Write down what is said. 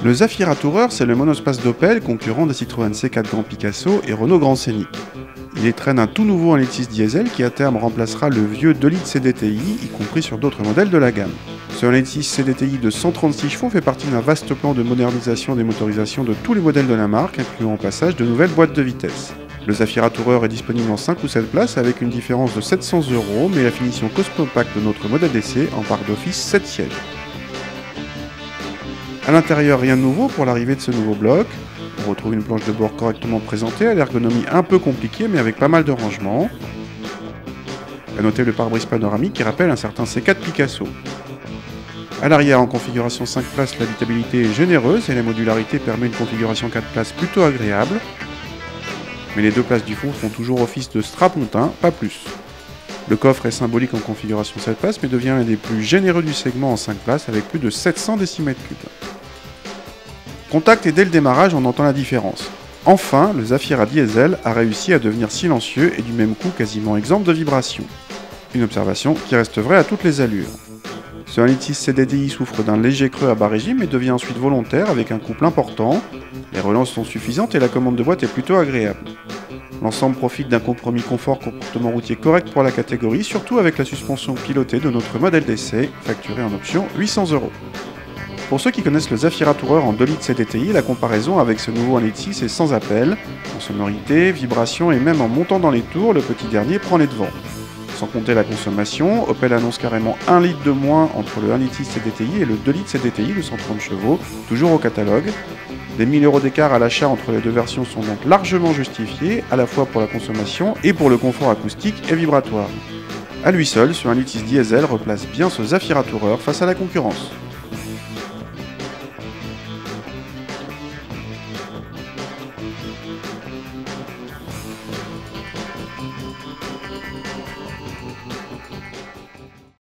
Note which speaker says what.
Speaker 1: Le Zafira Tourer, c'est le monospace d'Opel, concurrent des Citroën C4 Grand Picasso et Renault Grand Scénic. Il étraîne un tout nouveau 1.6 litre diesel qui à terme remplacera le vieux 2 litres CDTI, y compris sur d'autres modèles de la gamme. Ce 1.6 litre CDTI de 136 chevaux fait partie d'un vaste plan de modernisation des motorisations de tous les modèles de la marque, incluant au passage de nouvelles boîtes de vitesse. Le Zafira Tourer est disponible en 5 ou 7 places avec une différence de 700 €, mais la finition Cosmopact de notre modèle d'essai en part d'office 7 sièges. A l'intérieur, rien de nouveau pour l'arrivée de ce nouveau bloc. On retrouve une planche de bord correctement présentée, à l'ergonomie un peu compliquée mais avec pas mal de rangements. A noter le pare-brise panoramique qui rappelle un certain C4 Picasso. A l'arrière, en configuration 5 places, l'habitabilité est généreuse et la modularité permet une configuration 4 places plutôt agréable. Mais les 2 places du fond font toujours office de strapontin, pas plus. Le coffre est symbolique en configuration 7 places mais devient l'un des plus généreux du segment en 5 places avec plus de 700 décimètres cubes. Contact et dès le démarrage, on entend la différence. Enfin, le Zafira Diesel a réussi à devenir silencieux et du même coup quasiment exempt de vibrations. Une observation qui reste vraie à toutes les allures. Ce 1.6 litre CDTI souffre d'un léger creux à bas régime et devient ensuite volontaire avec un couple important. Les relances sont suffisantes et la commande de boîte est plutôt agréable. L'ensemble profite d'un compromis confort-comportement routier correct pour la catégorie, surtout avec la suspension pilotée de notre modèle d'essai, facturé en option 800 €. Pour ceux qui connaissent le Zafira Tourer en 2 litres CDTI, la comparaison avec ce nouveau 1.6 litre est sans appel. En sonorité, vibration et même en montant dans les tours, le petit dernier prend les devants. Sans compter la consommation, Opel annonce carrément 1 litre de moins entre le 1.6 litre CDTI et le 2 litres CDTI de 130 chevaux, toujours au catalogue. Les 1000 € d'écart à l'achat entre les deux versions sont donc largement justifiés, à la fois pour la consommation et pour le confort acoustique et vibratoire. A lui seul, ce 1.6 litre diesel replace bien ce Zafira Tourer face à la concurrence.